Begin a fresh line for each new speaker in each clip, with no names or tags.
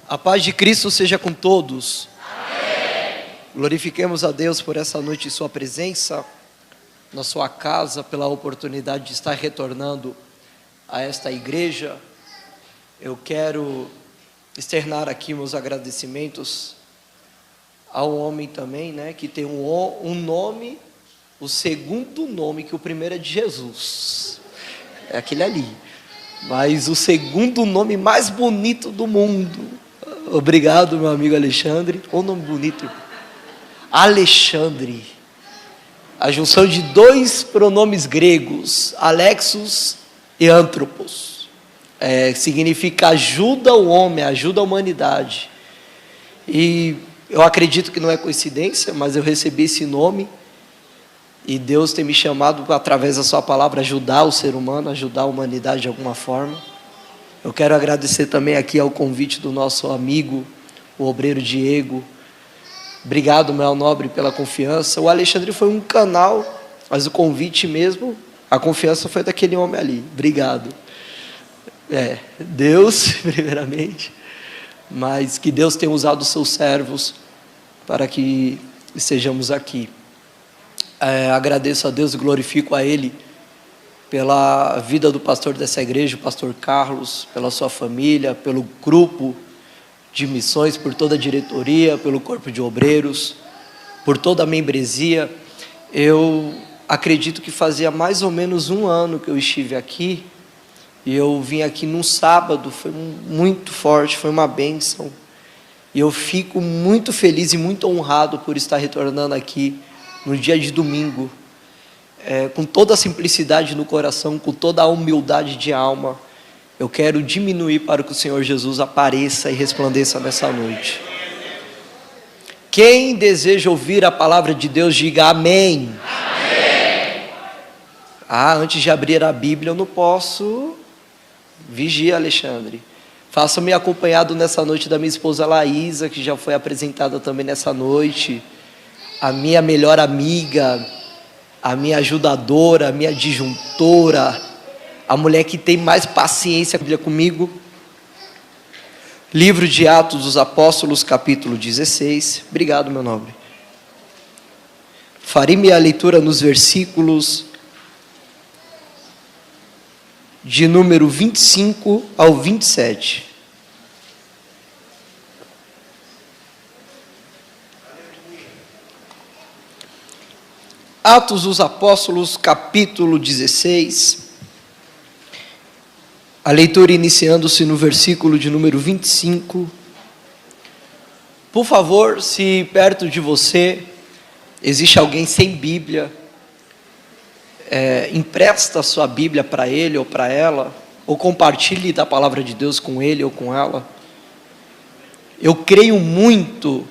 A paz de Cristo seja com todos. Amém. Glorifiquemos a Deus por essa noite em sua presença, na sua casa, pela oportunidade de estar retornando a esta igreja. Eu quero externar aqui meus agradecimentos ao homem também, que tem um nome, o segundo nome, que o primeiro é de Jesus, é aquele ali, mas o segundo nome mais bonito do mundo. Obrigado, meu amigo Alexandre. Olha o nome bonito. Alexandre. A junção de dois pronomes gregos, Alexos e Antropos. Significa ajuda o homem, ajuda a humanidade. E eu acredito que não é coincidência, mas eu recebi esse nome. E Deus tem me chamado, através da sua palavra, ajudar o ser humano, ajudar a humanidade de alguma forma. Eu quero agradecer também aqui ao convite do nosso amigo, o obreiro Diego. Obrigado, meu nobre, pela confiança. O Alexandre foi um canal, mas o convite mesmo, a confiança foi daquele homem ali. Obrigado. Deus, primeiramente, mas que Deus tenha usado os seus servos para que estejamos aqui. Agradeço a Deus e glorifico a Ele pela vida do pastor dessa igreja, o pastor Carlos, pela sua família, pelo grupo de missões, por toda a diretoria, pelo corpo de obreiros, por toda a membresia. Eu acredito que fazia mais ou menos 1 ano que eu estive aqui, e eu vim aqui num sábado, foi muito forte, foi uma bênção, e eu fico muito feliz e muito honrado por estar retornando aqui no dia de domingo, com toda a simplicidade no coração, com toda a humildade de alma. Eu quero diminuir para que o Senhor Jesus apareça e resplandeça nessa noite. Quem deseja ouvir a palavra de Deus, diga amém. Amém. Antes de abrir a Bíblia, eu não posso. Vigia, Alexandre. Faça-me acompanhado nessa noite da minha esposa Laísa, que já foi apresentada também nessa noite. A minha melhor amiga, a minha ajudadora, a minha adjuntora, a mulher que tem mais paciência comigo. Livro de Atos dos Apóstolos, capítulo 16. Obrigado, meu nobre. Farei minha leitura nos versículos de número 25 ao 27. Atos dos Apóstolos, capítulo 16, a leitura iniciando-se no versículo de número 25. Por favor, se perto de você existe alguém sem Bíblia, empresta a sua Bíblia para ele ou para ela, ou compartilhe da palavra de Deus com ele ou com ela. Eu creio muito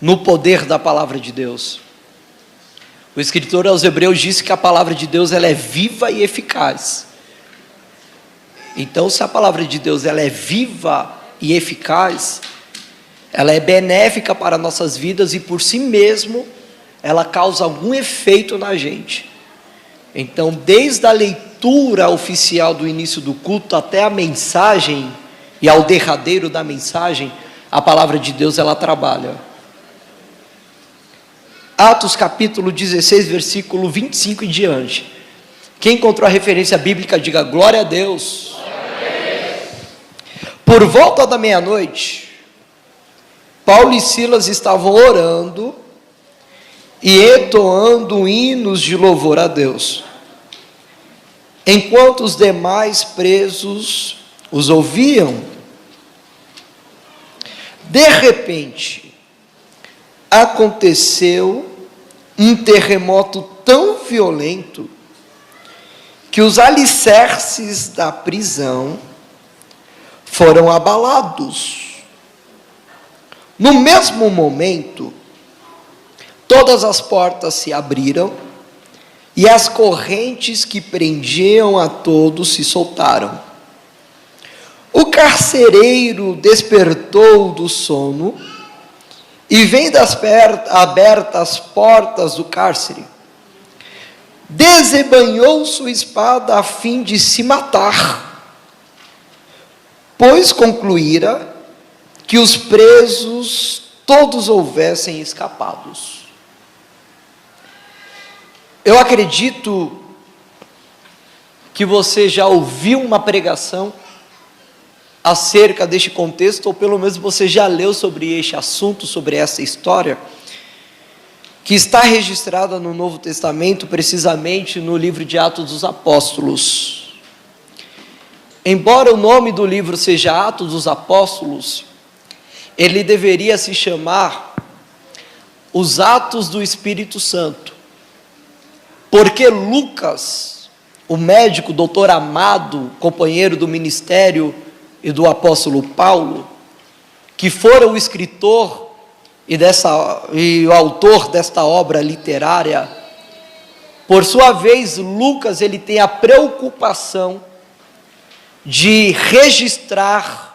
no poder da palavra de Deus. O escritor aos Hebreus disse que a palavra de Deus ela é viva e eficaz. Então, se a palavra de Deus ela é viva e eficaz, ela é benéfica para nossas vidas e por si mesmo ela causa algum efeito na gente. Então, desde a leitura oficial do início do culto até a mensagem e ao derradeiro da mensagem, a palavra de Deus ela trabalha. Atos capítulo 16, versículo 25 em diante. Quem encontrou a referência bíblica, diga glória a Deus. Por volta da meia-noite, Paulo e Silas estavam orando e entoando hinos de louvor a Deus, enquanto os demais presos os ouviam. De repente, aconteceu um terremoto tão violento que os alicerces da prisão foram abalados. No mesmo momento, todas as portas se abriram e as correntes que prendiam a todos se soltaram. O carcereiro despertou do sono e, vendo abertas as portas do cárcere, desembanhou sua espada a fim de se matar, pois concluíra que que os presos todos houvessem escapados. Eu acredito que você já ouviu uma pregação acerca deste contexto, ou pelo menos você já leu sobre este assunto, sobre essa história, que está registrada no Novo Testamento, precisamente no livro de Atos dos Apóstolos. Embora o nome do livro seja Atos dos Apóstolos, ele deveria se chamar Os Atos do Espírito Santo, porque Lucas, o médico, doutor Amado, companheiro do ministério e do apóstolo Paulo, que fora o escritor e o autor desta obra literária, por sua vez, Lucas, ele tem a preocupação de registrar,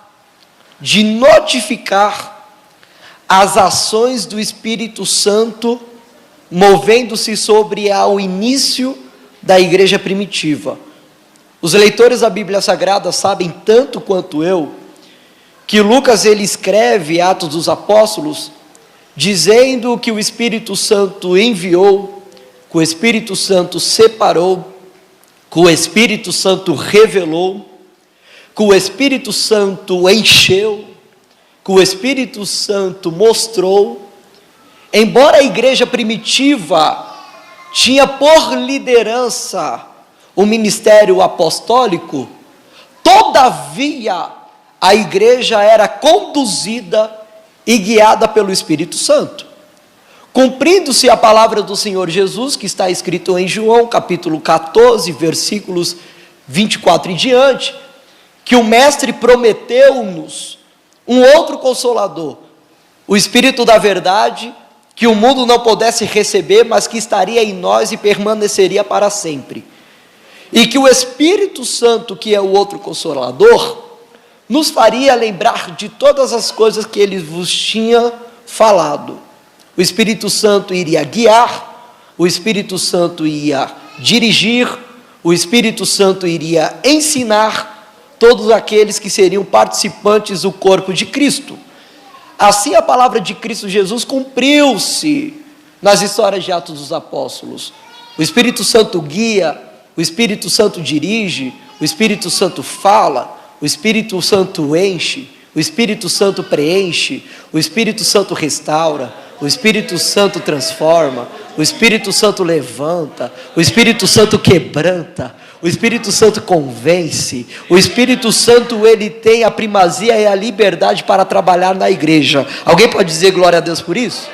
de notificar as ações do Espírito Santo, movendo-se sobre ao início da igreja primitiva. Os leitores da Bíblia Sagrada sabem tanto quanto eu, que Lucas ele escreve Atos dos Apóstolos, dizendo que o Espírito Santo enviou, que o Espírito Santo separou, que o Espírito Santo revelou, que o Espírito Santo encheu, que o Espírito Santo mostrou. Embora a igreja primitiva tinha por liderança o ministério apostólico, todavia a igreja era conduzida e guiada pelo Espírito Santo, cumprindo-se a palavra do Senhor Jesus, que está escrito em João, capítulo 14, versículos 24 em diante, que o Mestre prometeu-nos um outro Consolador, o Espírito da verdade, que o mundo não pudesse receber, mas que estaria em nós e permaneceria para sempre. E que o Espírito Santo, que é o outro Consolador, nos faria lembrar de todas as coisas que ele vos tinha falado. O Espírito Santo iria guiar, o Espírito Santo ia dirigir, o Espírito Santo iria ensinar todos aqueles que seriam participantes do corpo de Cristo. Assim a palavra de Cristo Jesus cumpriu-se nas histórias de Atos dos Apóstolos. O Espírito Santo guia, o Espírito Santo dirige, o Espírito Santo fala, o Espírito Santo enche, o Espírito Santo preenche, o Espírito Santo restaura, o Espírito Santo transforma, o Espírito Santo levanta, o Espírito Santo quebranta, o Espírito Santo convence, o Espírito Santo ele tem a primazia e a liberdade para trabalhar na igreja. Alguém pode dizer glória a Deus por isso?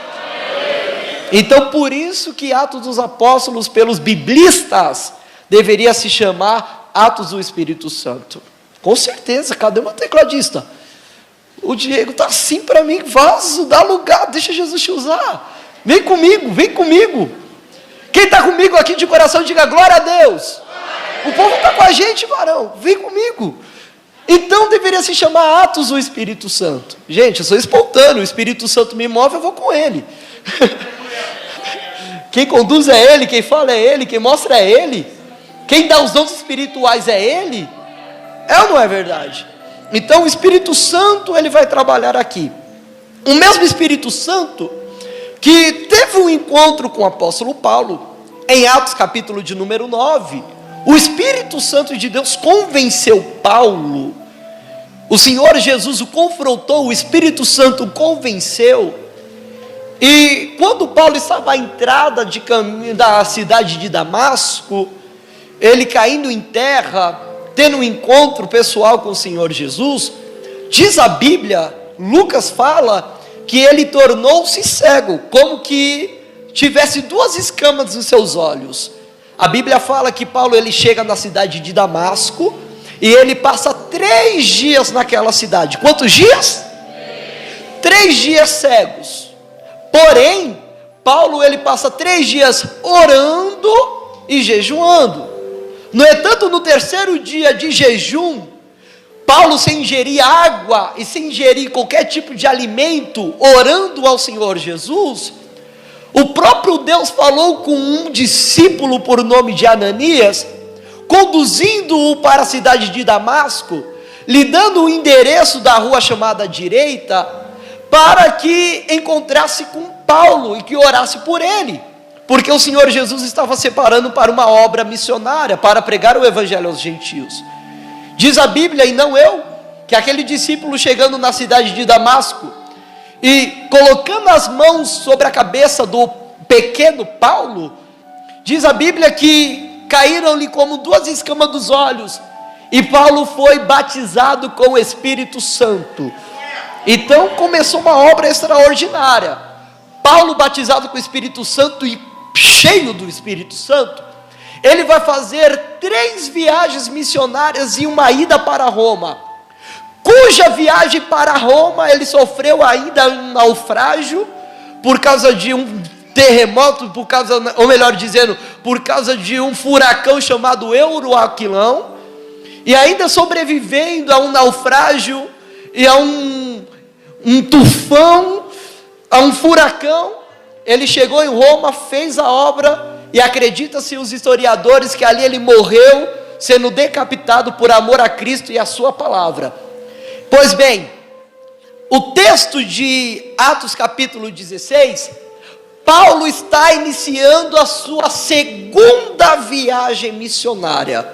Então por isso que Atos dos Apóstolos pelos biblistas deveria se chamar Atos do Espírito Santo. Com certeza, cadê uma tecladista? O Diego está assim para mim, vaso, dá lugar, deixa Jesus te usar. Vem comigo, vem comigo. Quem está comigo aqui de coração, diga glória a Deus. O povo está com a gente, varão, vem comigo. Então deveria se chamar Atos do Espírito Santo. Gente, eu sou espontâneo, o Espírito Santo me move, eu vou com ele. Quem conduz é ele, quem fala é ele, quem mostra é ele. Quem dá os dons espirituais é ele. É ou não é verdade? Então o Espírito Santo ele vai trabalhar aqui. O mesmo Espírito Santo que teve um encontro com o apóstolo Paulo em Atos capítulo de número 9. O Espírito Santo de Deus convenceu Paulo. O Senhor Jesus o confrontou, o Espírito Santo o convenceu. E quando Paulo estava à entrada de caminho da cidade de Damasco, ele caindo em terra, tendo um encontro pessoal com o Senhor Jesus, diz a Bíblia, Lucas fala, que ele tornou-se cego, como que tivesse 2 escamas nos seus olhos. A Bíblia fala que Paulo ele chega na cidade de Damasco, e ele passa 3 dias naquela cidade. Quantos dias? 3 dias cegos. Porém, Paulo ele passa 3 dias orando e jejuando. No entanto, no 3º dia de jejum, Paulo, sem ingerir água e sem ingerir qualquer tipo de alimento, orando ao Senhor Jesus, o próprio Deus falou com um discípulo por nome de Ananias, conduzindo-o para a cidade de Damasco, lhe dando o endereço da rua chamada direita, para que encontrasse com Paulo e que orasse por ele, porque o Senhor Jesus estava separando para uma obra missionária, para pregar o evangelho aos gentios. Diz a Bíblia, e não eu, que aquele discípulo chegando na cidade de Damasco e colocando as mãos sobre a cabeça do pequeno Paulo, diz a Bíblia que caíram-lhe como duas escamas dos olhos, e Paulo foi batizado com o Espírito Santo. Então começou uma obra extraordinária. Paulo batizado com o Espírito Santo e cheio do Espírito Santo, ele vai fazer 3 viagens missionárias e uma ida para Roma, cuja viagem para Roma ele sofreu ainda um naufrágio, por causa de um terremoto, ou melhor dizendo, por causa de um furacão chamado Euroaquilão, e ainda sobrevivendo a um naufrágio e a um tufão, a um furacão. Ele chegou em Roma, fez a obra, e acredita-se os historiadores que ali ele morreu, sendo decapitado por amor a Cristo e a sua palavra. Pois bem, o texto de Atos capítulo 16, Paulo está iniciando a sua segunda viagem missionária,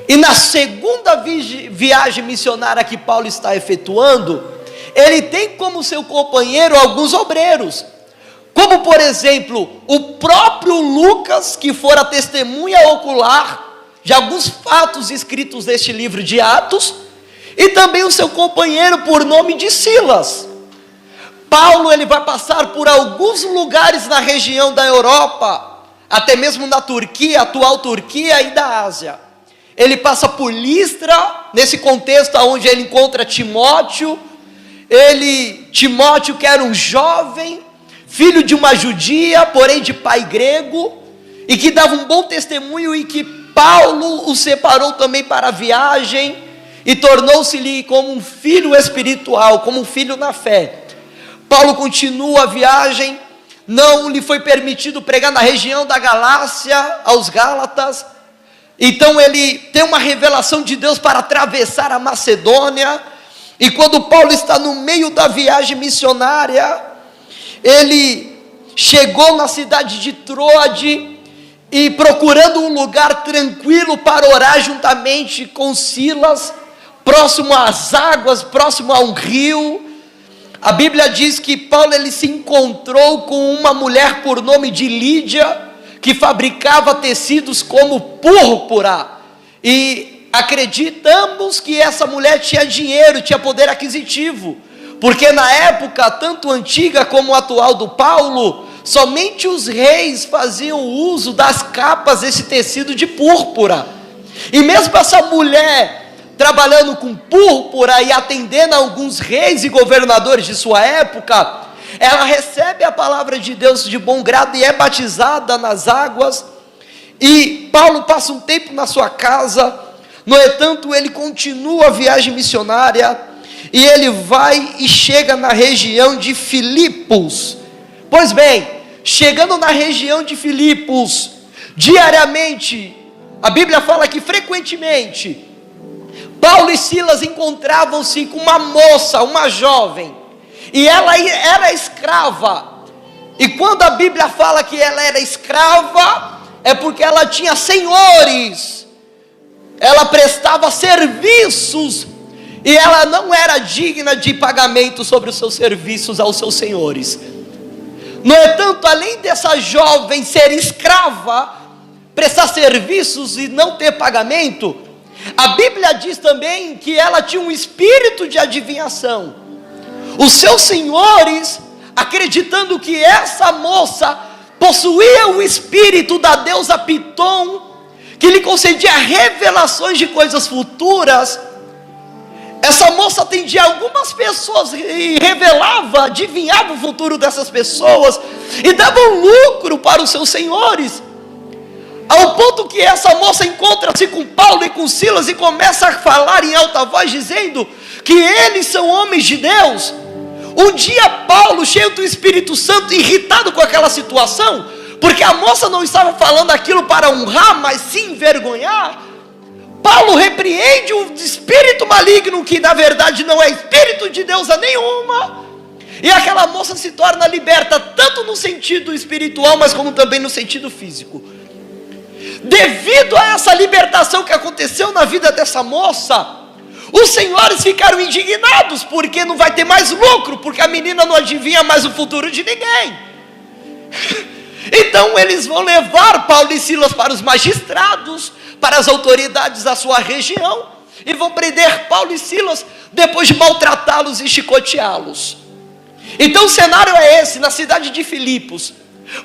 e na segunda viagem missionária que Paulo está efetuando, ele tem como seu companheiro alguns obreiros, como por exemplo, o próprio Lucas, que fora testemunha ocular de alguns fatos escritos neste livro de Atos, e também o seu companheiro por nome de Silas. Paulo ele vai passar por alguns lugares na região da Europa, até mesmo na Turquia, atual Turquia, e da Ásia. Ele passa por Listra, nesse contexto onde ele encontra Timóteo, Timóteo que era um jovem, filho de uma judia, porém de pai grego, e que dava um bom testemunho, e que Paulo o separou também para a viagem, e tornou-se-lhe como um filho espiritual, como um filho na fé. Paulo continua a viagem, não lhe foi permitido pregar na região da Galácia, aos Gálatas, então ele tem uma revelação de Deus para atravessar a Macedônia, e quando Paulo está no meio da viagem missionária, ele chegou na cidade de Troade, e procurando um lugar tranquilo para orar juntamente com Silas, próximo às águas, próximo a um rio, a Bíblia diz que Paulo ele se encontrou com uma mulher por nome de Lídia, que fabricava tecidos como púrpura, e acreditamos que essa mulher tinha dinheiro, tinha poder aquisitivo, porque na época, tanto antiga como atual do Paulo, somente os reis faziam uso das capas desse tecido de púrpura, e mesmo essa mulher, trabalhando com púrpura e atendendo a alguns reis e governadores de sua época, ela recebe a palavra de Deus de bom grado e é batizada nas águas, e Paulo passa um tempo na sua casa. No entanto, ele continua a viagem missionária, e ele vai e chega na região de Filipos. Pois bem, chegando na região de Filipos, diariamente, a Bíblia fala que frequentemente, Paulo e Silas encontravam-se com uma moça, uma jovem, e ela era escrava, e quando a Bíblia fala que ela era escrava, é porque ela tinha senhores, ela prestava serviços, e ela não era digna de pagamento sobre os seus serviços aos seus senhores. No entanto, além dessa jovem ser escrava, prestar serviços e não ter pagamento, a Bíblia diz também que ela tinha um espírito de adivinhação. Os seus senhores, acreditando que essa moça possuía o espírito da deusa Pitom, que lhe concedia revelações de coisas futuras, essa moça atendia algumas pessoas e revelava, adivinhava o futuro dessas pessoas, e dava um lucro para os seus senhores, ao ponto que essa moça encontra-se com Paulo e com Silas, e começa a falar em alta voz, dizendo que eles são homens de Deus. Um dia Paulo, cheio do Espírito Santo, irritado com aquela situação, porque a moça não estava falando aquilo para honrar, mas sim envergonhar, Paulo repreende o espírito maligno, que na verdade não é espírito de deusa nenhuma, E aquela moça se torna liberta, tanto no sentido espiritual, mas como também no sentido físico. Devido a essa libertação que aconteceu na vida dessa moça, os senhores ficaram indignados, porque não vai ter mais lucro, porque a menina não adivinha mais o futuro de ninguém. Então eles vão levar Paulo e Silas para os magistrados, para as autoridades da sua região, e vão prender Paulo e Silas, depois de maltratá-los e chicoteá-los. Então o cenário é esse, na cidade de Filipos.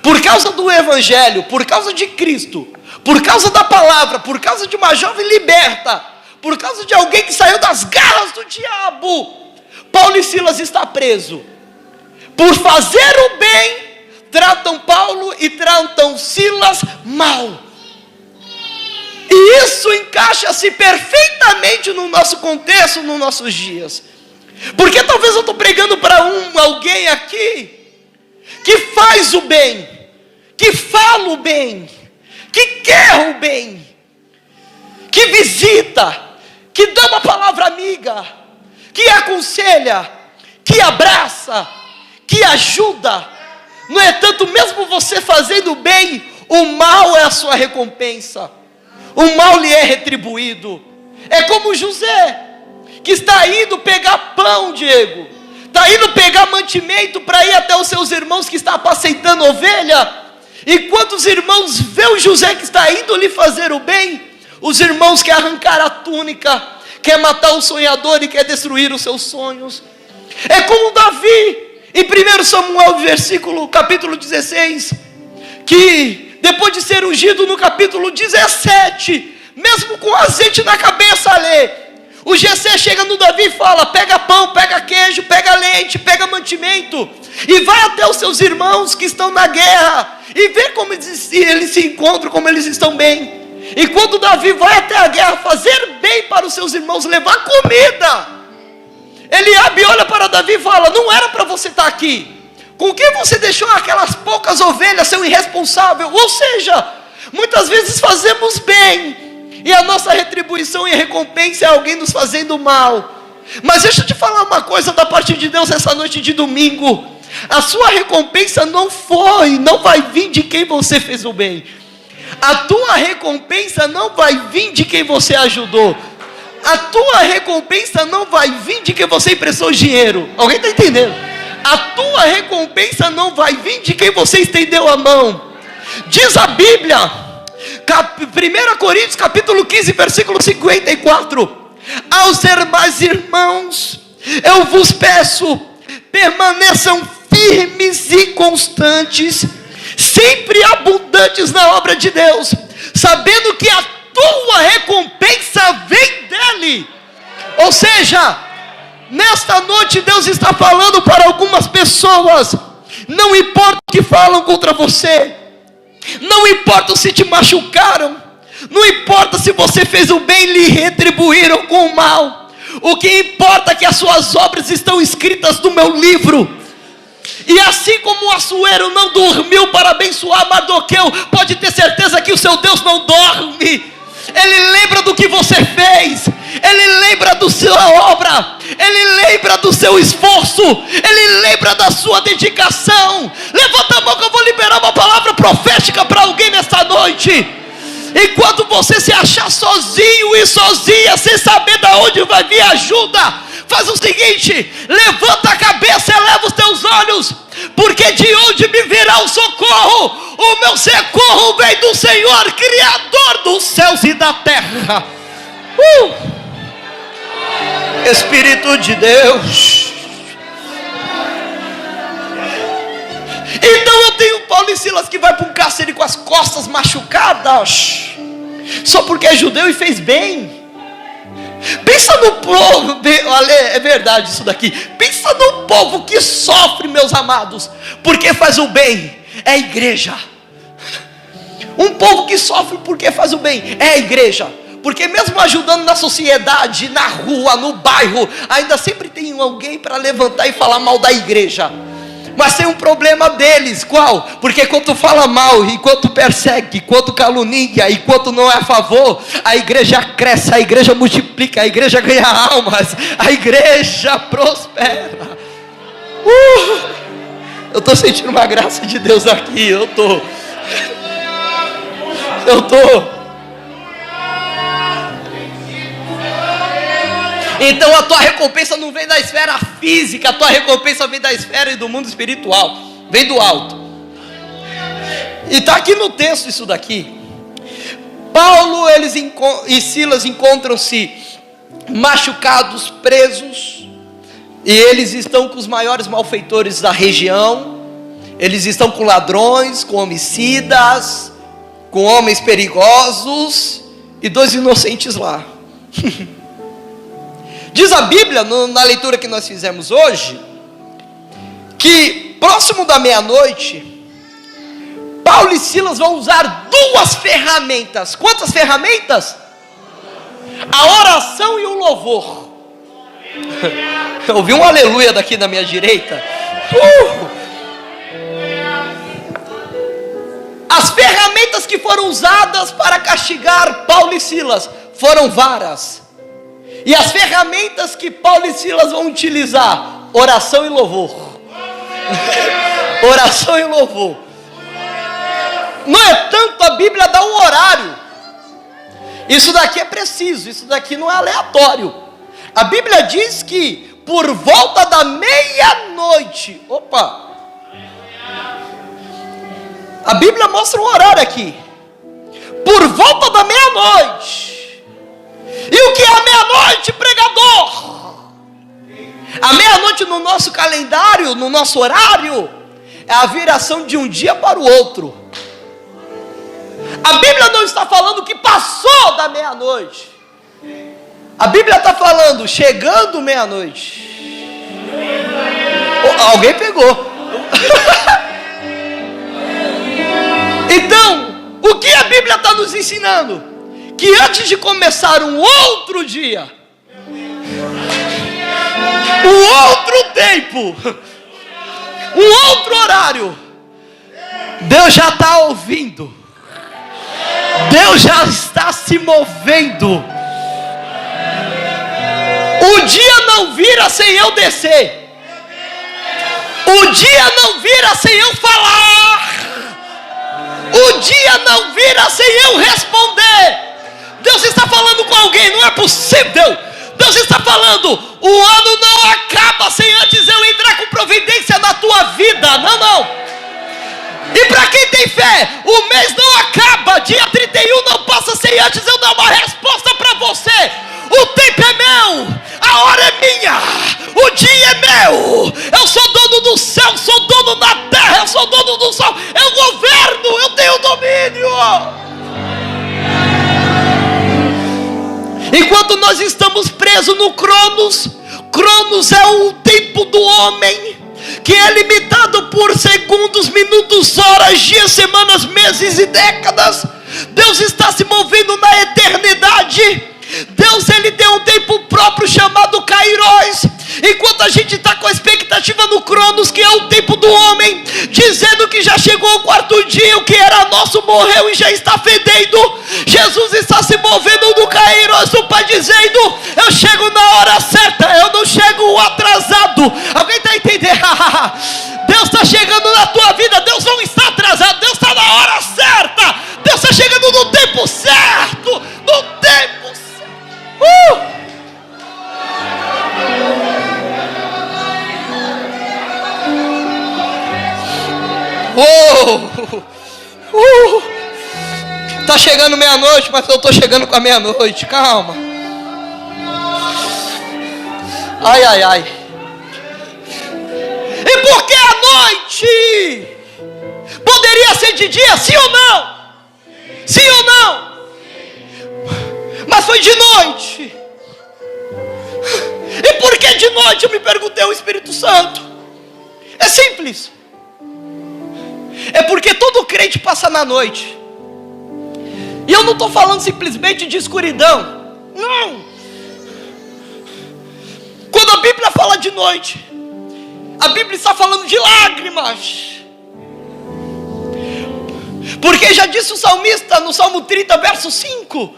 Por causa do evangelho, por causa de Cristo, por causa da palavra, por causa de uma jovem liberta, por causa de alguém que saiu das garras do diabo, Paulo e Silas está preso. Por fazer o bem, tratam Paulo e tratam Silas mal. E isso encaixa-se perfeitamente no nosso contexto, nos nossos dias. Porque talvez eu estou pregando para alguém aqui que faz o bem, que fala o bem, que quer o bem, que visita, que dá uma palavra amiga, que aconselha, que abraça, que ajuda. No entanto, mesmo você fazendo o bem, o mal é a sua recompensa, o mal lhe é retribuído. É como José, que está indo pegar pão, Diego, está indo pegar mantimento para ir até os seus irmãos que está apacentando ovelha. E quando os irmãos vêem o José que está indo lhe fazer o bem, os irmãos querem arrancar a túnica, quer matar o sonhador e quer destruir os seus sonhos. É como Davi, em 1 Samuel, capítulo 16, que depois de ser ungido no capítulo 17, mesmo com azeite na cabeça, o Jessé chega no Davi e fala: pega pão, pega queijo, pega leite, pega mantimento, e vai até os seus irmãos que estão na guerra, e vê como eles se encontram, como eles estão bem. E quando Davi vai até a guerra fazer bem para os seus irmãos, levar comida, Eliabe olha para Davi e fala: não era para você estar aqui, com que você deixou aquelas poucas ovelhas, seu irresponsável? Ou seja, muitas vezes fazemos bem, e a nossa retribuição e recompensa é alguém nos fazendo mal. Mas deixa eu te falar uma coisa da parte de Deus essa noite de domingo: a sua recompensa não vai vir de quem você fez o bem. A tua recompensa não vai vir de quem você ajudou. A tua recompensa não vai vir de quem você emprestou dinheiro. Alguém está entendendo? A tua recompensa não vai vir de quem você estendeu a mão. Diz a Bíblia, 1 Coríntios capítulo 15, versículo 54: aos demais irmãos, eu vos peço, permaneçam firmes e constantes, sempre abundantes na obra de Deus, sabendo que a tua recompensa vem dele. Ou seja, nesta noite Deus está falando para algumas pessoas: não importa o que falam contra você, não importa se te machucaram, não importa se você fez o bem e lhe retribuíram com o mal, o que importa é que as suas obras estão escritas no meu livro. E assim como o Assuero não dormiu para abençoar Mardoqueu, pode ter certeza que o seu Deus não dorme. Ele lembra do que você fez, ele lembra da sua obra, ele lembra do seu esforço, ele lembra da sua dedicação. Levanta a mão que eu vou liberar uma palavra profética para alguém nesta noite. Enquanto você se achar sozinho e sozinha, sem saber de onde vai vir ajuda, faz o seguinte: levanta a cabeça, eleva os teus olhos, porque de onde me virá o socorro? O meu socorro vem do Senhor, Criador dos céus e da terra. Espírito de Deus. Então eu tenho Paulo e Silas que vai para um cárcere com as costas machucadas, só porque é judeu e fez bem. Pensa no povo, é verdade isso daqui. Pensa no povo que sofre, meus amados, porque faz o bem. É a igreja. Um povo que sofre porque faz o bem é a igreja. Porque mesmo ajudando na sociedade, na rua, no bairro, ainda sempre tem alguém para levantar e falar mal da igreja. Mas tem um problema deles, qual? Porque quando fala mal, enquanto persegue, enquanto calunia, enquanto não é a favor, a igreja cresce, a igreja multiplica, a igreja ganha almas, a igreja prospera. estou sentindo uma graça de Deus aqui. Eu estou. Então a tua recompensa não vem da esfera física, a tua recompensa vem da esfera e do mundo espiritual, vem do alto. E está aqui no texto isso daqui. Paulo e Silas encontram-se machucados, presos, e eles estão com os maiores malfeitores da região. Eles estão com ladrões, com homicidas, com homens perigosos e 2 inocentes lá. Diz a Bíblia, na leitura que nós fizemos hoje, que próximo da meia-noite, Paulo e Silas vão usar 2 ferramentas. Quantas ferramentas? A oração e o louvor. Eu ouvi um aleluia daqui na minha direita. As ferramentas que foram usadas para castigar Paulo e Silas foram varas. E as ferramentas que Paulo e Silas vão utilizar, oração e louvor. Oração e louvor. Não é tanto a Bíblia dá um horário. Isso daqui é preciso, isso daqui não é aleatório. A Bíblia diz que por volta da meia-noite, a Bíblia mostra um horário aqui. Por volta da meia-noite. E o que é a meia-noite, pregador? A meia-noite no nosso calendário, no nosso horário, é a viração de um dia para o outro. A Bíblia não está falando que passou da meia-noite. A Bíblia está falando chegando meia-noite. Alguém pegou. Então, o que a Bíblia está nos ensinando? Que antes de começar um outro dia, um outro tempo, um outro horário, Deus já está ouvindo, Deus já está se movendo. O dia não vira sem eu descer, o dia não vira sem eu falar, o dia não vira sem eu responder. Deus está falando com alguém, não é possível. Deus está falando, o ano não acaba sem antes eu entrar com providência na tua vida. Não. E para quem tem fé, o mês não acaba, dia 31 não passa sem antes eu dar uma resposta para você. O tempo é meu, a hora é minha, o dia é meu. Eu sou dono do céu, sou dono da terra, eu sou dono do sol, eu governo, eu tenho domínio. Enquanto nós estamos presos no Cronos é o tempo do homem, que é limitado por segundos, minutos, horas, dias, semanas, meses e décadas. Deus está se movendo na eternidade. Deus, ele tem um tempo próprio chamado Kairos. Enquanto a gente está com a expectativa no Cronos, que é o tempo do homem, dizendo que já chegou o 4º dia, o que era nosso morreu e já está fedendo. Jesus está se movendo no Kairos, o Pai dizendo, eu chego na hora certa, eu não chego atrasado. Alguém está entendendo? Deus está chegando na tua vida, Deus não está atrasado, Deus está na hora certa, Deus está chegando no tempo certo, no tempo certo. Tá chegando meia-noite, mas eu tô chegando com a meia-noite. Calma. Ai. E por que a noite? Poderia ser de dia, sim ou não? Sim ou não? Mas foi de noite. E por que de noite? Eu me perguntei ao Espírito Santo. É simples. É porque todo crente passa na noite. E eu não estou falando simplesmente de escuridão. Não. Quando a Bíblia fala de noite, a Bíblia está falando de lágrimas. Porque já disse o salmista no Salmo 30, verso 5,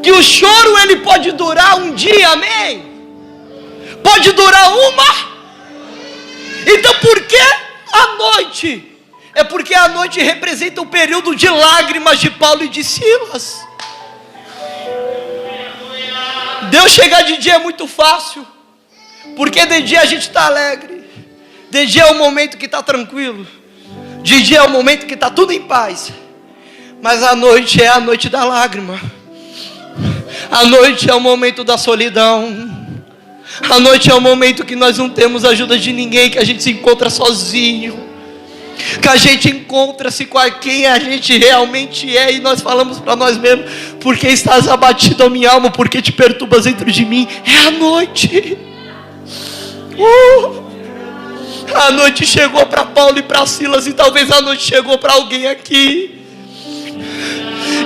que o choro ele pode durar um dia, amém? Pode durar uma. Então por que A noite é porque a noite representa o período de lágrimas de Paulo e de Silas. Deus chegar de dia é muito fácil, porque de dia a gente está alegre, de dia é o momento que está tranquilo, de dia é o momento que está tudo em paz, mas a noite é a noite da lágrima, a noite é o momento da solidão, a noite é o momento que nós não temos ajuda de ninguém, que a gente se encontra sozinho, que a gente encontra-se com quem a gente realmente é, e nós falamos para nós mesmos: porque estás abatido a minha alma, porque te perturbas dentro de mim. É a noite. A noite chegou para Paulo e para Silas, e talvez a noite chegou para alguém aqui.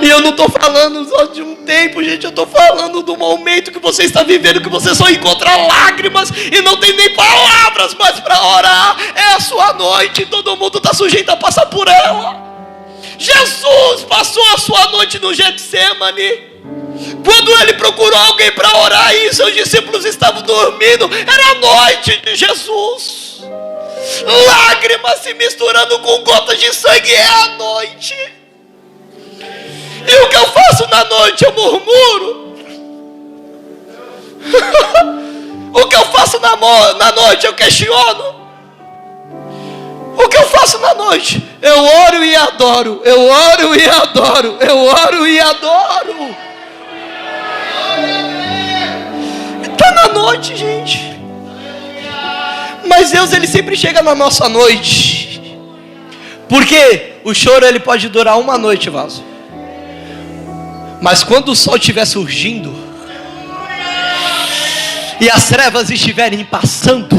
E eu não estou falando só de um tempo, gente, eu estou falando do momento que você está vivendo, que você só encontra lágrimas e não tem nem palavras mais para orar. É a sua noite, todo mundo está sujeito a passar por ela. Jesus passou a sua noite no Getsemane. Quando ele procurou alguém para orar e seus discípulos estavam dormindo, era a noite de Jesus. Lágrimas se misturando com gotas de sangue, é a noite. E o que eu faço na noite? Eu murmuro. O que eu faço na noite? Eu questiono. O que eu faço na noite? Eu oro e adoro. Eu oro e adoro. Eu oro e adoro. Está na noite, gente. Mas Deus, Ele sempre chega na nossa noite. Porque o choro, ele pode durar uma noite, vaso. Mas quando o sol estiver surgindo e as trevas estiverem passando,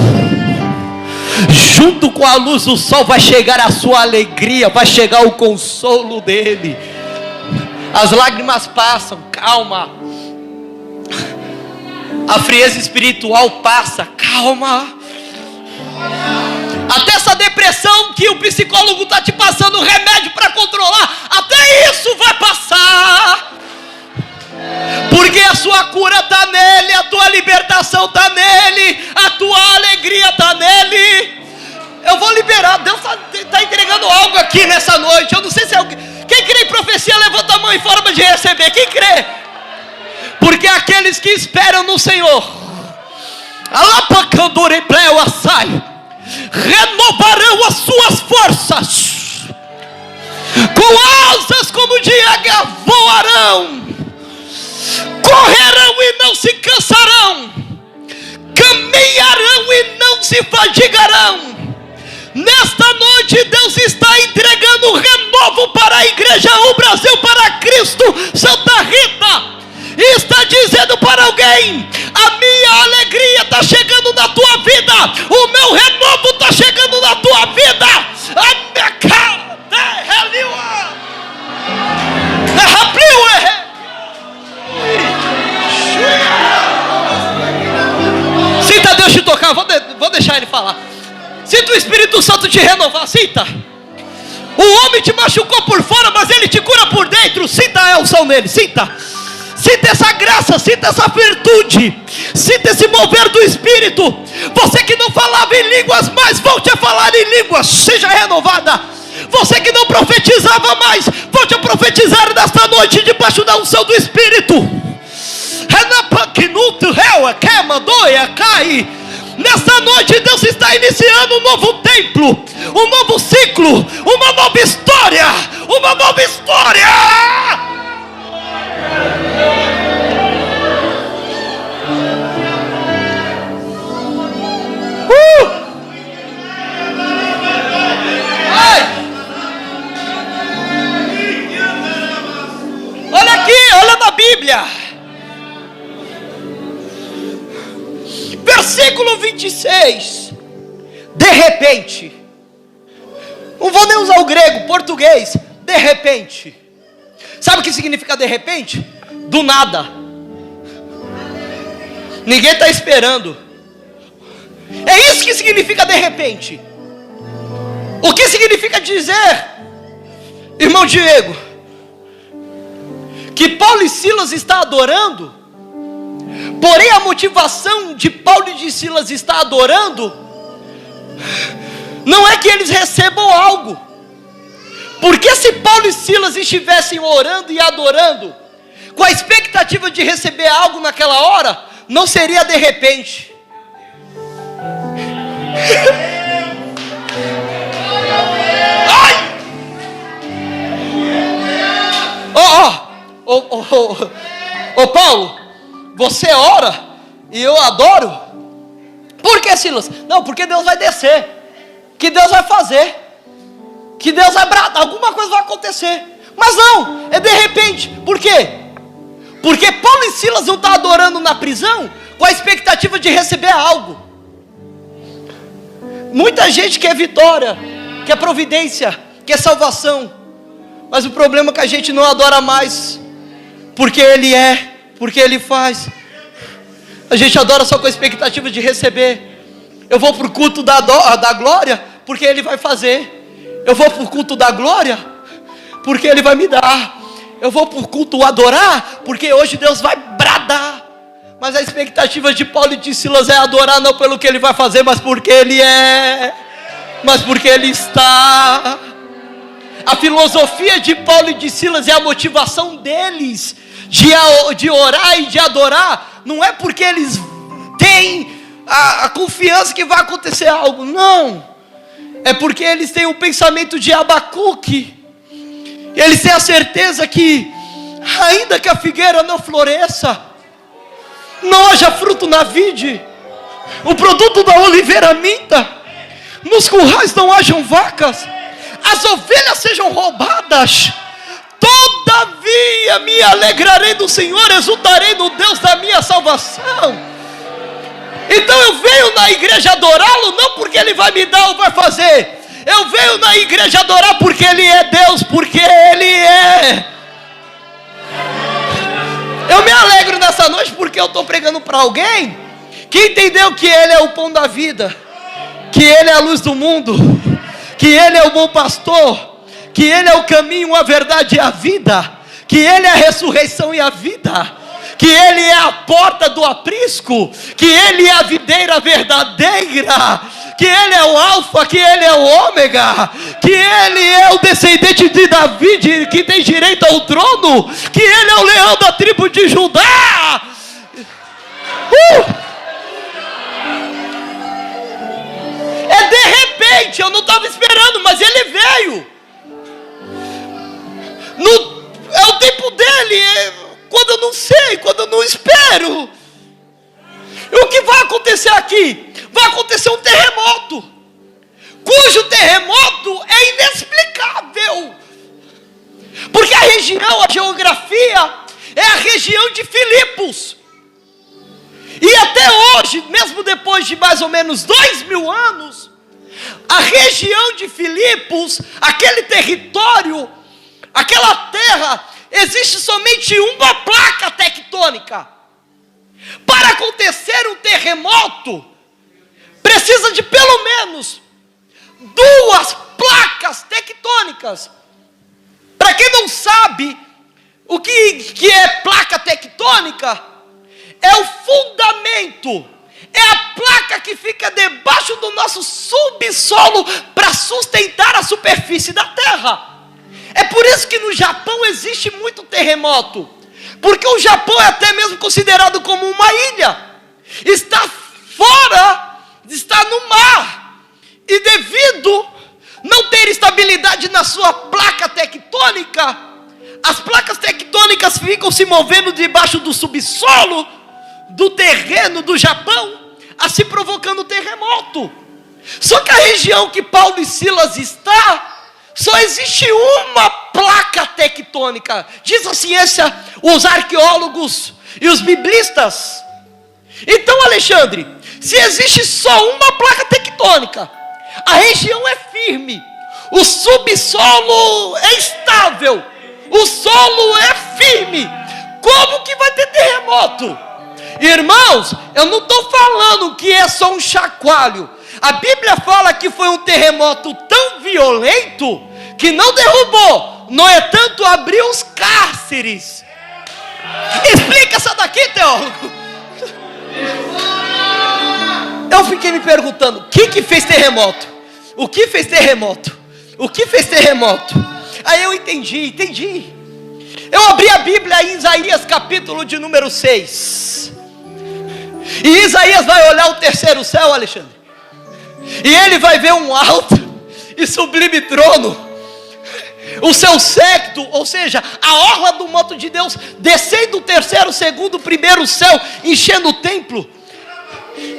junto com a luz do sol vai chegar a sua alegria, vai chegar o consolo dele. As lágrimas passam, calma. A frieza espiritual passa, calma. Até essa depressão que o psicólogo está te passando remédio para controlar, até isso vai passar. Porque a sua cura está nele, a tua libertação está nele, a tua alegria está nele. Eu vou liberar. Deus está entregando algo aqui nessa noite. Eu não sei se é alguém. Quem crê em profecia, levanta a mão em forma de receber. Quem crê? Porque aqueles que esperam no Senhor, renovarão as suas forças, com asas como de águia voarão, correrão e não se cansarão, caminharão e não se fadigarão. Nesta noite Deus está entregando renovo para a igreja, o Brasil, para Cristo, Santa Rita. E está dizendo para alguém: a minha alegria está chegando na tua vida, o meu renovo está chegando na tua vida. Sinta Deus te tocar, vou deixar ele falar. Sinta o Espírito Santo te renovar, sinta. O homem te machucou por fora, mas ele te cura por dentro. Sinta a unção nele, sinta. Sinta essa graça, sinta essa virtude, sinta esse mover do Espírito. Você que não falava em línguas mais, volte a falar em línguas, seja renovada. Você que não profetizava mais, volte a profetizar nesta noite, debaixo da unção do Espírito. Nesta noite Deus está iniciando um novo templo, um novo ciclo, uma nova história, uma nova história. Olha aqui, olha na Bíblia, versículo 26. De repente, não vou nem usar o grego, português. De repente. Sabe o que significa de repente? Do nada. Ninguém está esperando. É isso que significa de repente. O que significa dizer, irmão Diego, que Paulo e Silas estão adorando, porém a motivação de Paulo e de Silas estar adorando não é que eles eles recebam algo. Porque se Paulo e Silas estivessem orando e adorando, com a expectativa de receber algo naquela hora, não seria de repente. Ai! Paulo, você ora e eu adoro. Por que, Silas? Não, porque Deus vai descer, que Deus vai fazer, que Deus vai bradar, alguma coisa vai acontecer. Mas não, é de repente. Por quê? Porque Paulo e Silas não estão adorando na prisão com a expectativa de receber algo. Muita gente quer vitória, quer providência, quer salvação, mas o problema é que a gente não adora mais, porque Ele é, porque Ele faz. A gente adora só com a expectativa de receber. Eu vou para o culto da glória, porque Ele vai fazer. Eu vou para o culto da glória, porque Ele vai me dar. Eu vou para o culto adorar, porque hoje Deus vai bradar. Mas a expectativa de Paulo e de Silas é adorar não pelo que Ele vai fazer, mas porque Ele é, mas porque Ele está. A filosofia de Paulo e de Silas é a motivação deles de orar e de adorar. Não é porque eles têm a confiança que vai acontecer algo, não. É porque eles têm o pensamento de Abacuque. Eles têm a certeza que, ainda que a figueira não floresça, não haja fruto na vide, o produto da oliveira minta, nos currais não hajam vacas, as ovelhas sejam roubadas, todavia me alegrarei do Senhor, exultarei no Deus da minha salvação. Então eu venho na igreja adorá-lo, não porque Ele vai me dar ou vai fazer. Eu venho na igreja adorar porque Ele é Deus, porque Ele é. Eu me alegro nessa noite porque eu estou pregando para alguém que entendeu que Ele é o pão da vida, que Ele é a luz do mundo, que Ele é o bom pastor, que Ele é o caminho, a verdade e a vida, que Ele é a ressurreição e a vida, que Ele é a porta do aprisco, que Ele é a videira verdadeira, que Ele é o alfa, que Ele é o ômega, que Ele é o descendente de Davi, que tem direito ao trono, que Ele é o leão da tribo de Judá. É de repente, eu não estava esperando, mas Ele veio. É o tempo dEle, quando eu não sei, quando eu não espero. E o que vai acontecer aqui? Vai acontecer um terremoto, cujo terremoto é inexplicável, porque a região, a geografia, é a região de Filipos, e até hoje, mesmo depois de mais ou menos 2000 anos, a região de Filipos, aquele território, aquela terra, existe somente uma placa tectônica. Para acontecer um terremoto, precisa de pelo menos 2 placas tectônicas. Para quem não sabe o que é placa tectônica, é o fundamento, é a placa que fica debaixo do nosso subsolo para sustentar a superfície da terra. É por isso que no Japão existe muito terremoto, porque o Japão é até mesmo considerado como uma ilha, está fora, está no mar, e devido não ter estabilidade na sua placa tectônica, as placas tectônicas ficam se movendo debaixo do subsolo do terreno do Japão, assim provocando terremoto. Só que a região que Paulo e Silas está, só existe uma placa tectônica. Diz a ciência, os arqueólogos e os biblistas. Então, Alexandre, se existe só uma placa tectônica, a região é firme, o subsolo é estável, o solo é firme, como que vai ter terremoto? Irmãos, eu não estou falando que é só um chacoalho. A Bíblia fala que foi um terremoto tão violento que não derrubou, no entanto abriu os cárceres. Explica essa daqui, teólogo. Eu fiquei me perguntando, o que fez terremoto? O que fez terremoto? O que fez terremoto? Aí eu entendi. Eu abri a Bíblia em Isaías capítulo de número 6. E Isaías vai olhar o terceiro céu, Alexandre. E ele vai ver um alto e sublime trono. O seu séquito, ou seja, a orla do manto de Deus, descendo o terceiro, segundo, primeiro céu, enchendo o templo.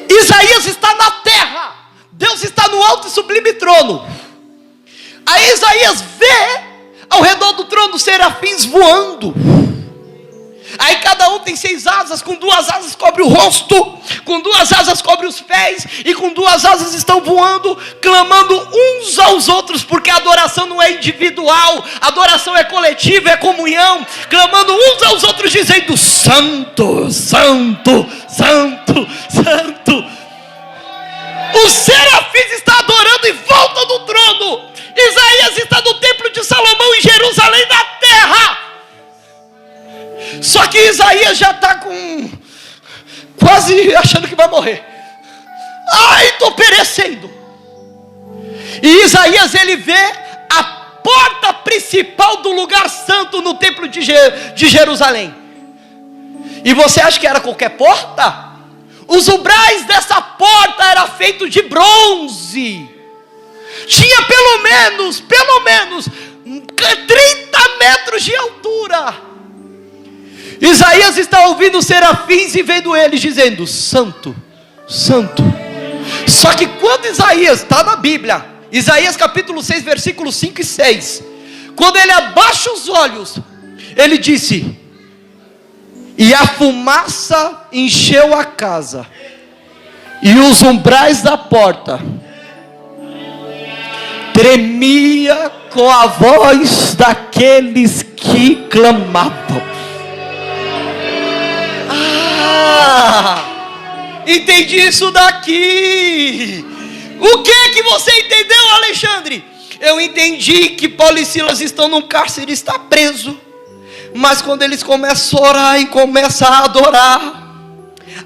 Isaías está na terra, Deus está no alto e sublime trono. Aí Isaías vê ao redor do trono serafins voando. Aí cada um tem 6 asas, com 2 asas cobre o rosto, com 2 asas cobre os pés, e com 2 asas estão voando, clamando uns aos outros, porque a adoração não é individual, a adoração é coletiva, é comunhão, clamando uns aos outros, dizendo: Santo, Santo, Santo, Santo. Os serafins estão adorando em volta do trono. Isaías está no templo de Salomão em Jerusalém, na terra. Só que Isaías já está com quase achando que vai morrer. Ai, estou perecendo. E Isaías, ele vê a porta principal do lugar santo no templo de Jerusalém. E você acha que era qualquer porta? Os umbrais dessa porta eram feitos de bronze. Tinha pelo menos 30 metros de altura. Isaías está ouvindo os serafins e vendo eles dizendo: Santo, Santo. Só que quando Isaías, está na Bíblia, Isaías capítulo 6, versículos 5 e 6, quando ele abaixa os olhos, ele disse: e a fumaça encheu a casa, e os umbrais da porta tremia com a voz daqueles que clamavam. Entendi isso daqui. O que você entendeu, Alexandre? Eu entendi que Paulo e Silas estão num cárcere, está preso. Mas quando eles começam a orar e começam a adorar,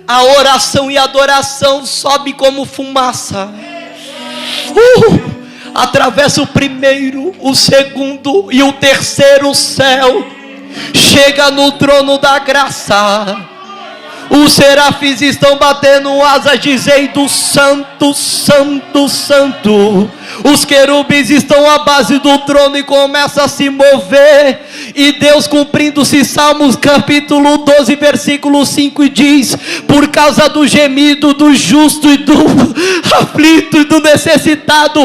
a oração e a adoração sobe como fumaça. Atravessa o primeiro, o segundo e o terceiro céu. Chega no trono da graça. Os serafins estão batendo asas dizendo: Santo, Santo, Santo. Os querubins estão à base do trono e começam a se mover. E Deus, cumprindo-se, Salmos capítulo 12, versículo 5, diz: por causa do gemido do justo e do aflito e do necessitado,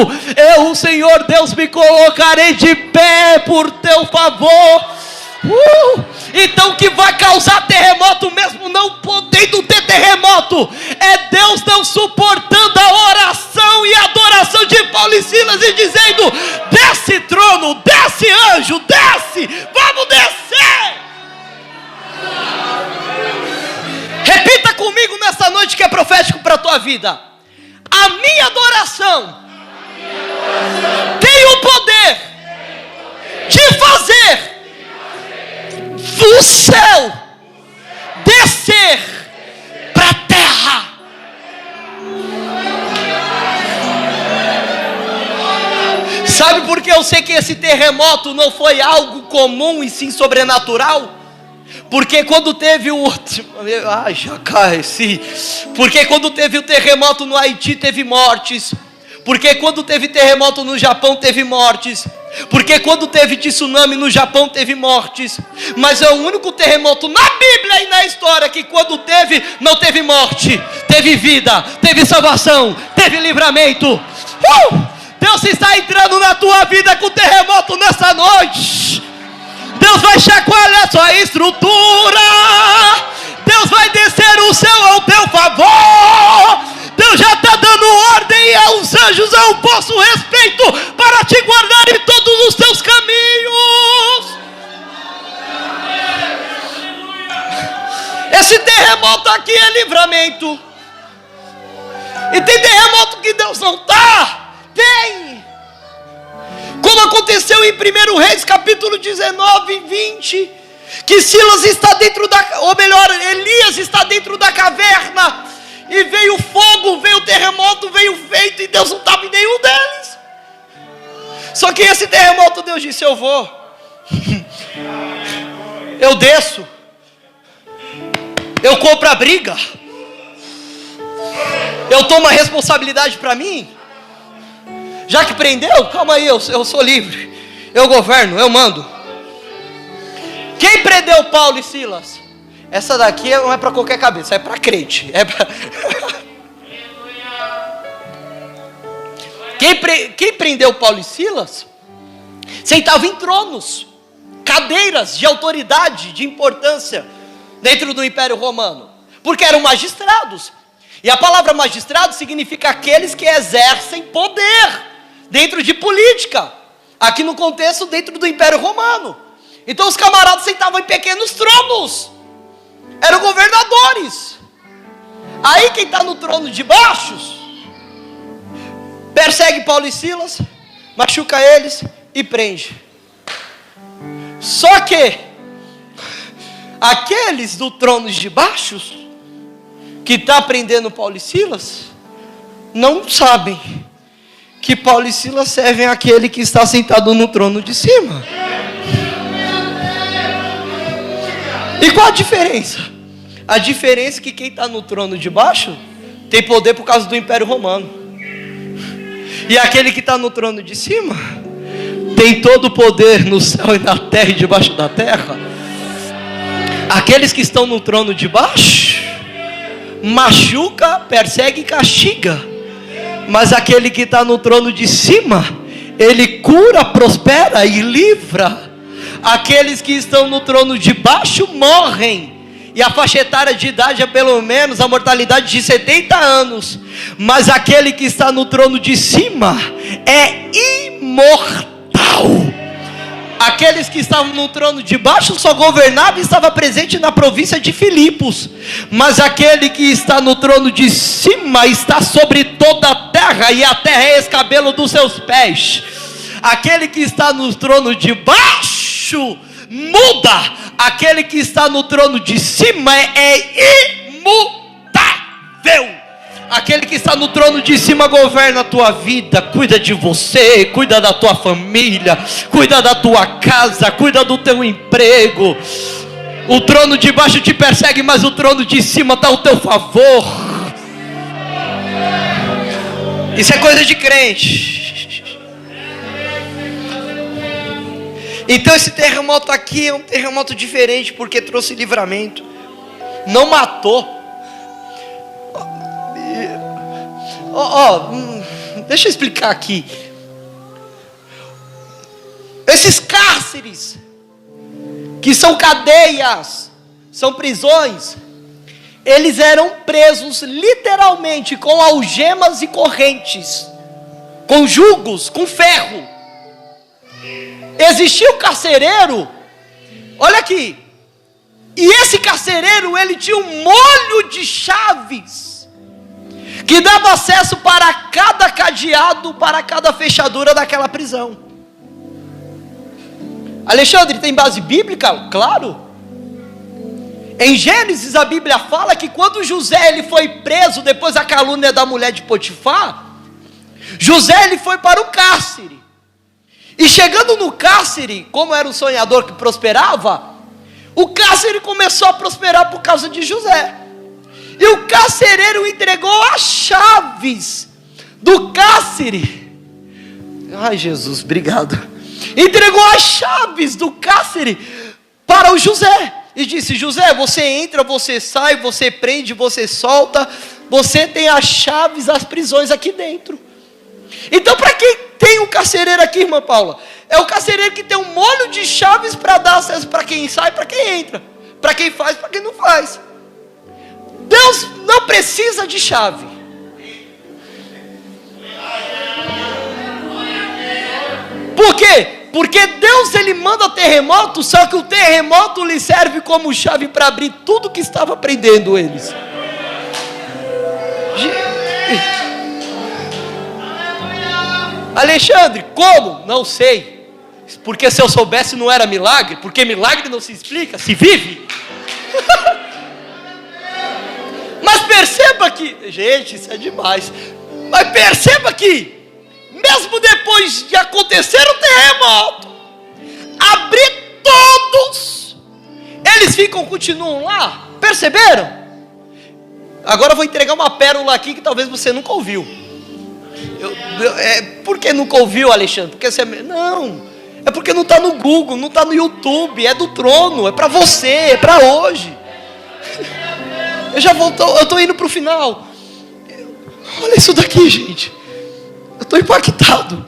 eu, o Senhor Deus, me colocarei de pé por teu favor. Então o que vai causar terremoto, mesmo não podendo ter terremoto, é Deus não suportando a oração e a adoração de Paulo e Silas e dizendo: desce trono, desce anjo, desce, vamos descer. Repita comigo nessa noite que é profético para a tua vida: a minha adoração tem o poder de fazer do céu descer para a terra. Sabe por que eu sei que esse terremoto não foi algo comum e sim sobrenatural? Porque quando teve porque quando teve o terremoto no Haiti, teve mortes. Porque quando teve terremoto no Japão, teve mortes. Porque quando teve tsunami no Japão, teve mortes. Mas é o único terremoto na Bíblia e na história que quando teve, não teve morte, teve vida, teve salvação, teve livramento. Deus está entrando na tua vida com terremoto nessa noite. Deus vai chacoalhar sua estrutura. Deus vai descer o céu ao teu favor. Deus já está dando ordem aos anjos a um vosso respeito para te guardar em todos os teus caminhos. Esse terremoto aqui é livramento. E tem terremoto que Deus não está? Tem. Como aconteceu em 1 Reis capítulo 19 e 20, que Silas está dentro Elias está dentro da caverna. E veio o fogo, veio o terremoto, veio o vento, e Deus não estava em nenhum deles. Só que esse terremoto, Deus disse: eu vou, eu desço, eu compro a briga, eu tomo a responsabilidade para mim. Já que prendeu, calma aí, eu sou livre, eu governo, eu mando. Quem prendeu Paulo e Silas? Essa daqui não é para qualquer cabeça, é para crente. Quem prendeu Paulo e Silas sentava em tronos, cadeiras de autoridade, de importância dentro do Império Romano, porque eram magistrados. E a palavra magistrado significa aqueles que exercem poder dentro de política, aqui no contexto dentro do Império Romano. Então os camaradas sentavam em pequenos tronos, eram governadores. Aí quem está no trono de baixo persegue Paulo e Silas, machuca eles e prende. Só que aqueles do trono de baixo, que está prendendo Paulo e Silas, não sabem que Paulo e Silas servem àquele que está sentado no trono de cima. E qual a diferença? A diferença é que quem está no trono de baixo tem poder por causa do Império Romano, e aquele que está no trono de cima tem todo o poder no céu e na terra e debaixo da terra. Aqueles que estão no trono de baixo machuca, persegue e castiga, mas aquele que está no trono de cima, ele cura, prospera e livra. Aqueles que estão no trono de baixo morrem, e a faixa etária de idade é pelo menos a mortalidade de 70 anos, mas aquele que está no trono de cima é imortal. Aqueles que estavam no trono de baixo só governavam e estava presente na província de Filipos, mas aquele que está no trono de cima está sobre toda a terra, e a terra é escabelo dos seus pés. Aquele que está no trono de baixo muda, aquele que está no trono de cima é imutável. Aquele que está no trono de cima governa a tua vida, cuida de você, cuida da tua família, cuida da tua casa, cuida do teu emprego. O trono de baixo te persegue, mas o trono de cima está ao teu favor. Isso é coisa de crente. Então esse terremoto aqui é um terremoto diferente, porque trouxe livramento, não matou. Deixa eu explicar aqui. Esses cárceres, que são cadeias, são prisões, eles eram presos literalmente com algemas e correntes, com jugos, com ferro. Existia um carcereiro, olha aqui, e esse carcereiro, ele tinha um molho de chaves, que dava acesso para cada cadeado, para cada fechadura daquela prisão. Alexandre, tem base bíblica? Claro. Em Gênesis a Bíblia fala que quando José ele foi preso depois da calúnia da mulher de Potifar, José ele foi para o cárcere. E chegando no cárcere, como era um sonhador que prosperava, o cárcere começou a prosperar por causa de José. E o carcereiro entregou as chaves do cárcere. Ai, Jesus, obrigado. Entregou as chaves do cárcere para o José. E disse: José, você entra, você sai, você prende, você solta. Você tem as chaves das prisões aqui dentro. Então, para quem tem um carcereiro aqui, irmã Paula? É o carcereiro que tem um molho de chaves para dar acesso para quem sai, para quem entra, para quem faz, para quem não faz. Deus não precisa de chave. Por quê? Porque Deus ele manda terremoto, só que o terremoto lhe serve como chave para abrir tudo que estava prendendo eles. Alexandre, como? Não sei. Porque se eu soubesse não era milagre, porque milagre não se explica, se vive. Mas perceba que, gente, isso é demais. Mas perceba que, mesmo depois depois de acontecer o terremoto, abrir todos, eles continuam lá. Perceberam? Agora eu vou entregar uma pérola aqui que talvez você nunca ouviu. Por que nunca ouviu, Alexandre? Porque você... Não, é porque não está no Google, não está no YouTube, é do trono, é para você, é para hoje. Eu estou indo para o final. Olha isso daqui, gente. Eu estou impactado.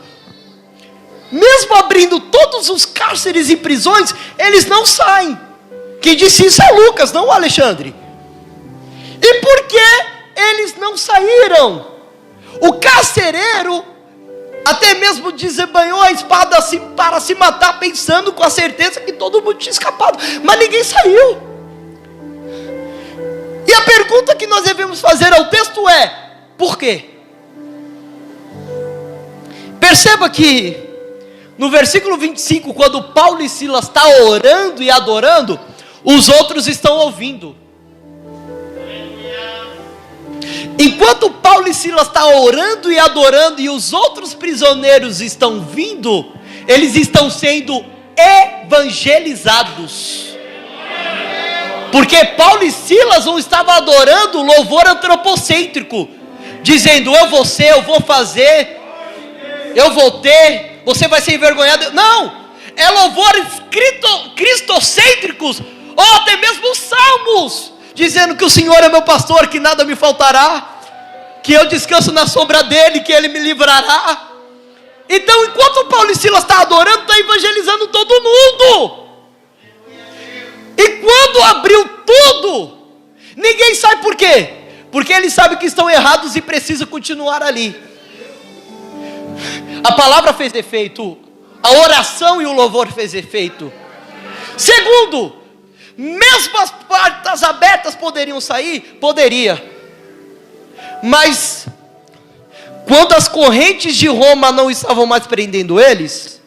Mesmo abrindo todos os cárceres e prisões, eles não saem. Quem disse isso é Lucas, não Alexandre. E por que eles não saíram? O carcereiro até mesmo desembanhou a espada para se matar, pensando com a certeza que todo mundo tinha escapado, mas ninguém saiu. E a pergunta que nós devemos fazer ao texto é: por quê? Perceba que no versículo 25, quando Paulo e Silas estão orando e adorando, os outros estão ouvindo. Enquanto Paulo e Silas estão orando e adorando e os outros prisioneiros estão vindo, eles estão sendo evangelizados. Porque Paulo e Silas não estavam adorando louvor antropocêntrico, dizendo: eu vou ser, eu vou fazer, eu vou ter, você vai ser envergonhado. Não, é louvores cristocêntricos, ou até mesmo salmos, dizendo que o Senhor é meu pastor, que nada me faltará, que eu descanso na sombra dele, que ele me livrará. Então, enquanto Paulo e Silas estão adorando, está evangelizando todo mundo. E quando abriu tudo, ninguém sai. Por quê? Porque eles sabem que estão errados e precisam continuar ali. A palavra fez efeito, a oração e o louvor fez efeito. Segundo, mesmo as portas abertas poderiam sair? Poderia. Mas quando as correntes de Roma não estavam mais prendendo eles,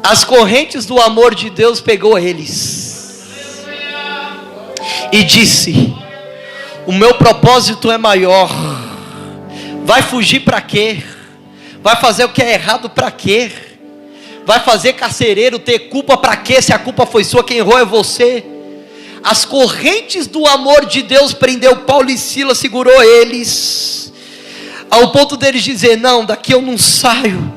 as correntes do amor de Deus pegou eles e disse: o meu propósito é maior. Vai fugir para quê? Vai fazer o que é errado para quê? Vai fazer carcereiro ter culpa para quê? Se a culpa foi sua, quem errou é você. As correntes do amor de Deus prendeu Paulo e Silas, segurou eles, ao ponto deles dizer: não, daqui eu não saio,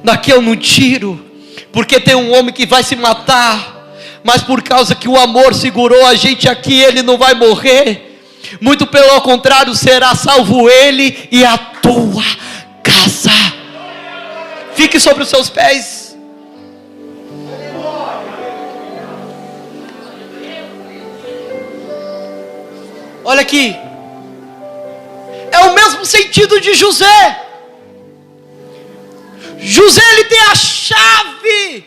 daqui eu não tiro, porque tem um homem que vai se matar, mas por causa que o amor segurou a gente aqui, ele não vai morrer, muito pelo contrário, será salvo ele e a tua casa. Fique sobre os seus pés. Olha aqui, é o mesmo sentido de José. José, ele tem a chave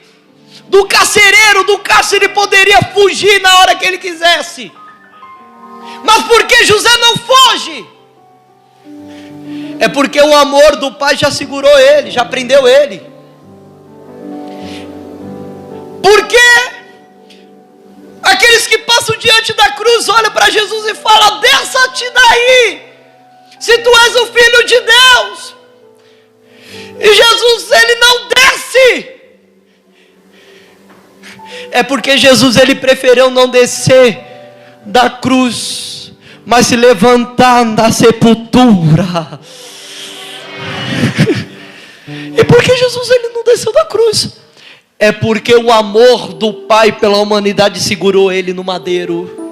do carcereiro, do cárcere, poderia fugir na hora que ele quisesse. Mas por que José não foge? É porque o amor do pai já segurou ele, já prendeu ele. Porque aqueles que passam diante da cruz olham para Jesus e falam: desça-te daí, se tu és o Filho de Deus. E Jesus, ele não desce. É porque Jesus, ele preferiu não descer da cruz, mas se levantar da sepultura. E por que Jesus, ele não desceu da cruz? É porque o amor do Pai pela humanidade segurou ele no madeiro.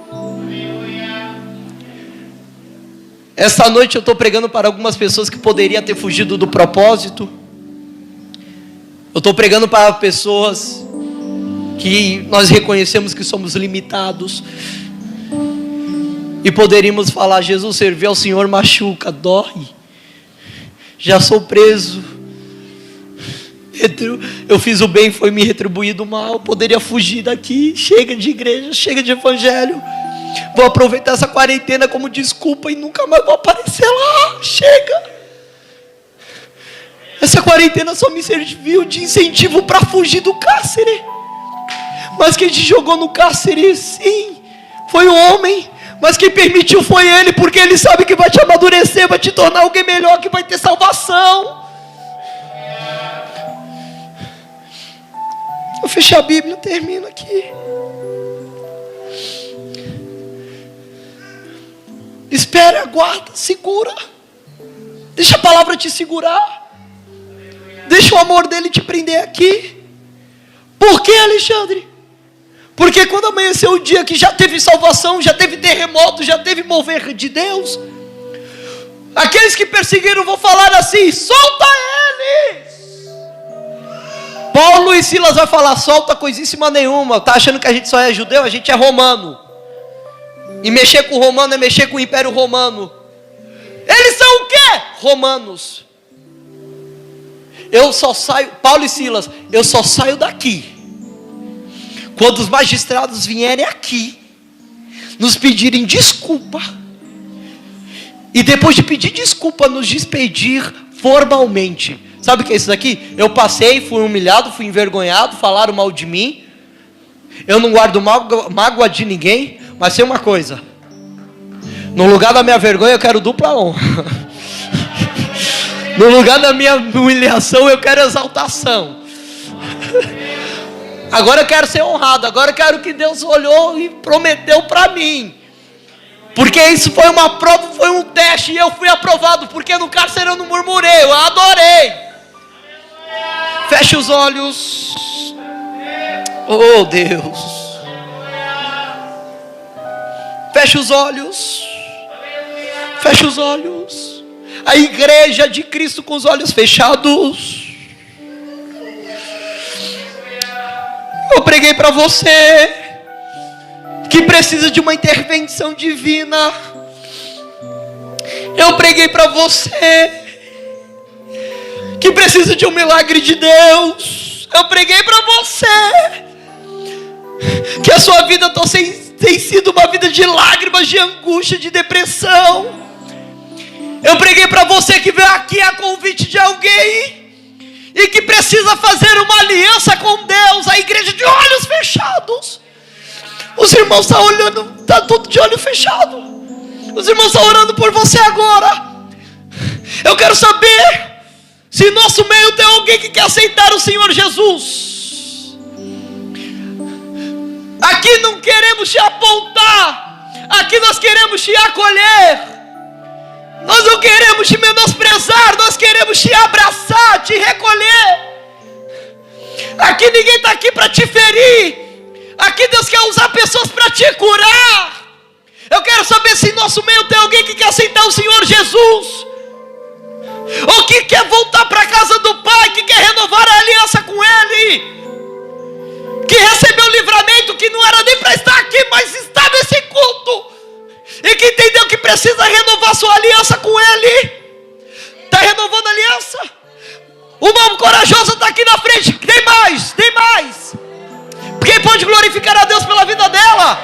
Esta noite eu estou pregando para algumas pessoas que poderiam ter fugido do propósito. Eu estou pregando para pessoas que nós reconhecemos que somos limitados e poderíamos falar: Jesus, servir ao Senhor machuca, dói, já sou preso, eu fiz o bem, foi me retribuído o mal, poderia fugir daqui, chega de igreja, chega de evangelho, vou aproveitar essa quarentena como desculpa e nunca mais vou aparecer lá, chega. Essa quarentena só me serviu de incentivo para fugir do cárcere. Mas quem te jogou no cárcere, sim, foi o homem. Mas quem permitiu foi ele, porque ele sabe que vai te amadurecer, vai te tornar alguém melhor, que vai ter salvação. fechar a Bíblia, termino aqui. Espere, aguarda, segura. Deixa a palavra te segurar. Deixa o amor dele te prender aqui. Por que, Alexandre? Porque quando amanheceu o dia que já teve salvação, já teve terremoto, já teve mover de Deus, aqueles que perseguiram vão falar assim: solta eles. Paulo e Silas vai falar: solta coisíssima nenhuma. Tá achando que a gente só é judeu? A gente é romano. E mexer com o romano é mexer com o Império Romano. Eles são o quê? Romanos. Eu só saio, Paulo e Silas, eu só saio daqui quando os magistrados vierem aqui nos pedirem desculpa, e depois de pedir desculpa, nos despedir formalmente. Sabe o que é isso daqui? Eu passei, fui humilhado, fui envergonhado, falaram mal de mim. Eu não guardo mágoa de ninguém, mas sei uma coisa: no lugar da minha vergonha eu quero dupla honra. No lugar da minha humilhação eu quero exaltação. Agora eu quero ser honrado. Agora eu quero que Deus olhou e prometeu para mim. Porque isso foi uma prova, foi um teste, e eu fui aprovado. Porque no cárcere eu não murmurei, eu adorei. Feche os olhos. Oh Deus. Feche os olhos. Feche os olhos. A igreja de Cristo com os olhos fechados. Eu preguei para você que precisa de uma intervenção divina. Eu preguei para você que precisa de um milagre de Deus. Eu preguei para você que a sua vida tem sido uma vida de lágrimas, de angústia, de depressão. Eu preguei para você que veio aqui a convite de alguém e que precisa fazer uma aliança com Deus. A igreja de olhos fechados. Os irmãos estão olhando, está tudo de olho fechado. Os irmãos estão orando por você agora. Eu quero saber se em nosso meio tem alguém que quer aceitar o Senhor Jesus. Aqui não queremos te apontar, aqui nós queremos te acolher. Nós não queremos te menosprezar, nós queremos te abraçar, te recolher. Aqui ninguém está aqui para te ferir. Aqui Deus quer usar pessoas para te curar. Eu quero saber se em nosso meio tem alguém que quer aceitar o Senhor Jesus, ou que quer voltar para a casa do Pai, que quer renovar a aliança com Ele, que recebeu o livramento, que não era nem para estar aqui, mas está nesse culto, e que entendeu que precisa renovar sua aliança com Ele. Está renovando a aliança? Uma mão corajosa está aqui na frente. Tem mais. Quem pode glorificar a Deus pela vida dela?